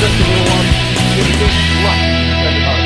just a little one. Kingfish, luck. Send it home.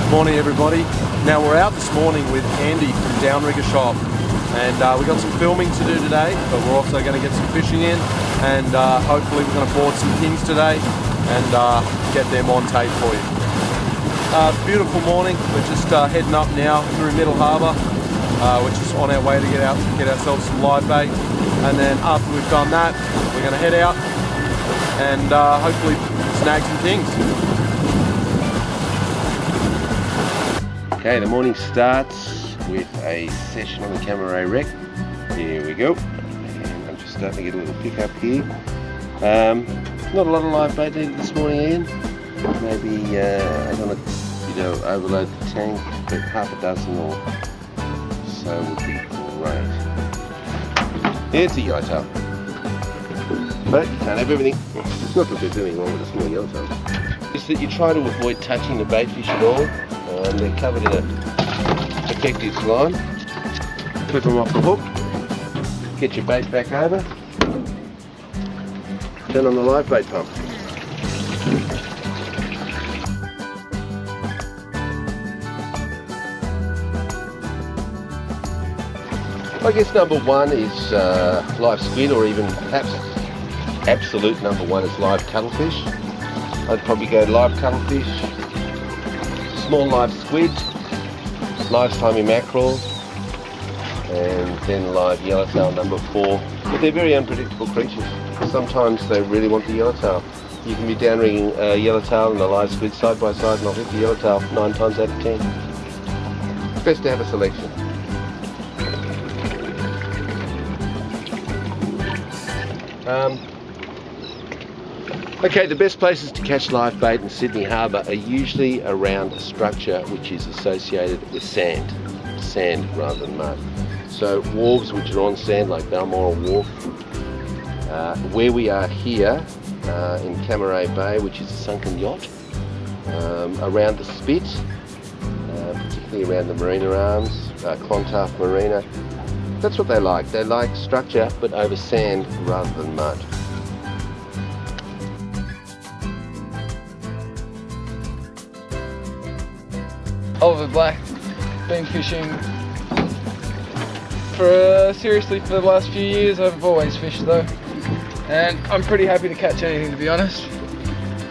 Morning everybody. Now we're out this morning with Andy from Downrigger Shop, and we got some filming to do today, but we're also going to get some fishing in, and hopefully we're going to board some kings today and get them on tape for you. Beautiful morning. We're just heading up now through Middle Harbour. We're just on our way to get ourselves some live bait, and then after we've done that we're going to head out and hopefully snag some kings. Okay, the morning starts with a session on the Camera wreck. Here we go. And I'm just starting to get a little pick up here. Not a lot of live bait this morning, Ian. Maybe I don't want to, overload the tank, but half a dozen or so would be great. It's a yellowtail, but you can't have everything. It's not that there's anything wrong with a small yellowtail. It's that you try to avoid touching the bait fish at all. And they're covered in a protective slime. Clip them off the hook, get your bait back over, turn on the live bait pump. I guess number one is live squid, or even perhaps absolute number one is live cuttlefish. I'd probably go live cuttlefish, small live squid, live slimy mackerel, and then live yellowtail number 4. But they're very unpredictable creatures. Sometimes they really want the yellowtail. You can be downrigging a yellowtail and a live squid side by side and not hit the yellowtail 9 times out of 10. Best to have a selection. Okay, the best places to catch live bait in Sydney Harbour are usually around a structure which is associated with sand rather than mud. So wharves which are on sand, like Balmoral Wharf. Where we are here in Camera Bay, which is a sunken yacht, around the Spit, particularly around the Marina Arms, Clontarf Marina. That's what they like. They like structure but over sand rather than mud. Oliver Black, been fishing seriously for the last few years. I've always fished though, and I'm pretty happy to catch anything, to be honest.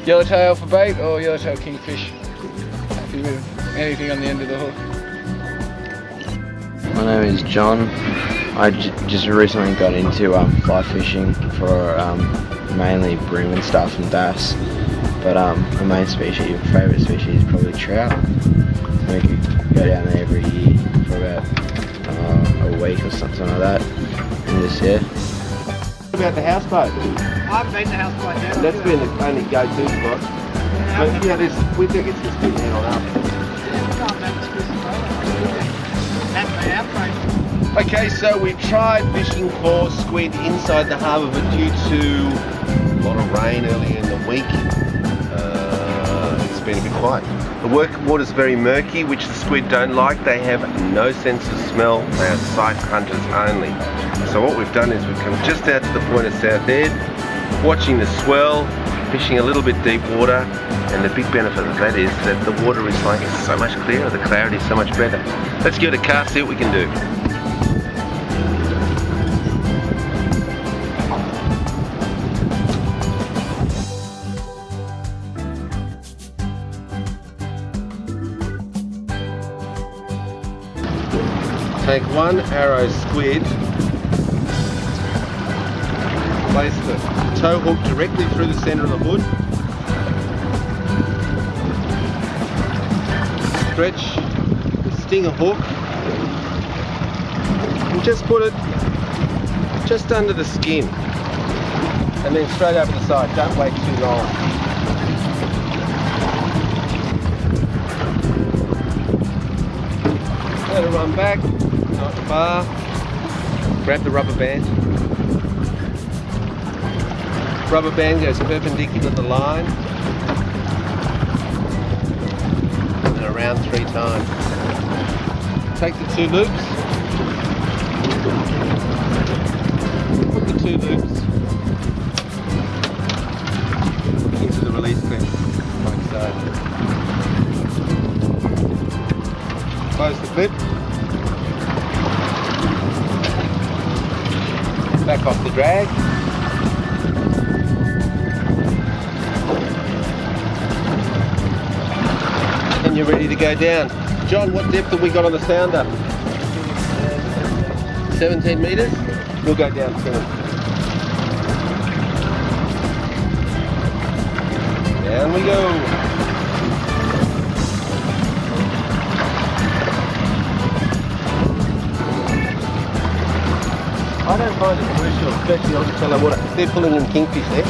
Yellowtail for bait or yellowtail kingfish. Happy with anything on the end of the hook. My name is John. I just recently got into fly fishing for mainly bream and stuff and bass, but my main species, favourite species, is probably trout. We could go down there every year for about a week or something like that, and just What about the houseboat? I haven't been to the houseboat yet. That's been the only go-to spot. But yeah, we think it's just been head on up. Okay, so we tried fishing for squid inside the harbour, but due to a lot of rain earlier in the week, it's been a bit quiet. The water's very murky, which the squid don't like. They have no sense of smell. They are sight hunters only. So what we've done is we've come just out to the point of South Ed, watching the swell, fishing a little bit deep water, and the big benefit of that is that the water is like so much clearer, the clarity is so much better. Let's give it a cast, see what we can do. Take one arrow squid, place the tow hook directly through the centre of the hood, stretch the stinger hook And just put it just under the skin. And then straight over the side. Don't wait too long. Let it run back, not far. Grab the rubber band. Rubber band goes perpendicular to the line. And then around 3 times. Take the 2 loops. Put the 2 loops into the release clip, like so. Close the clip. Back off the drag. And you're ready to go down. John, what depth have we got on the sounder? 17 metres? We'll go down 7. Down we go. I don't find it crucial, especially on the fellow water. They're pulling in kingfish there.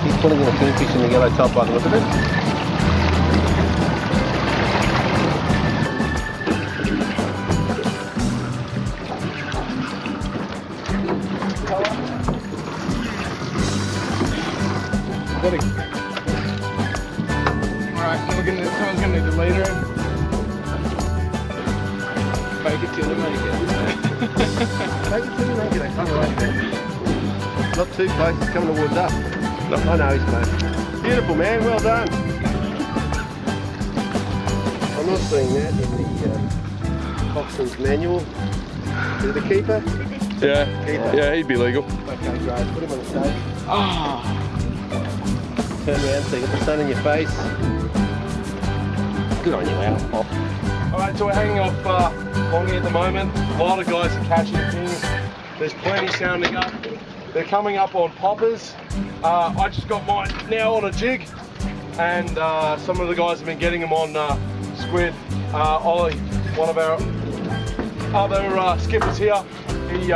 He's pulling in a kingfish in the yellow top by the look of it. Alright, someone's gonna need the leader in. Fake it till they make it. Take it to the naked, I can't like it. Not too close, it's coming towards us. No. I know he's close. Beautiful man, well done. I'm not seeing that in the coxswain's manual. Is it a keeper? Yeah, Keeper. yeah, he'd be legal. Okay, great. Put him on the stage. Ah, Turn around so you get the sun in your face. Good on you, Al. Alright, so we're hanging off Longy at the moment. A lot of guys are catching things. There's plenty sounding up. They're coming up on poppers. I just got mine now on a jig, and some of the guys have been getting them on squid. Ollie, one of our other skippers here, he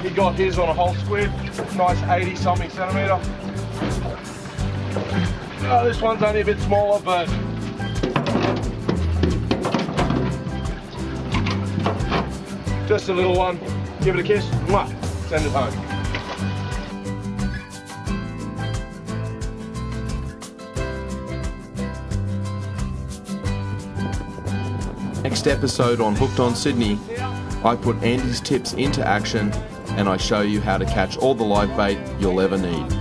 got his on a whole squid, nice 80 something centimetre. This one's only a bit smaller, but just a little one. Give it a kiss, mwah, send it home. Next episode on Hooked on Sydney, I put Andy's tips into action and I show you how to catch all the live bait you'll ever need.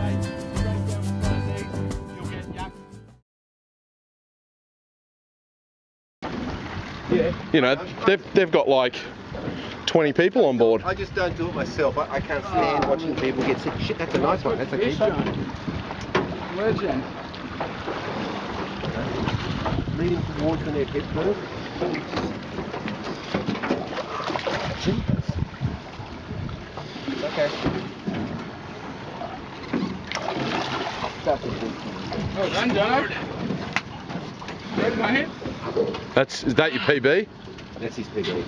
Yeah. You know, they've got like 20 people on board. I just don't do it myself. I can't stand watching people get sick. Shit, that's a nice one. That's a keeper. legend. Lead them towards when their head first. Okay. Well done, Jono. Good, mate. Is that your PB? That's his PB.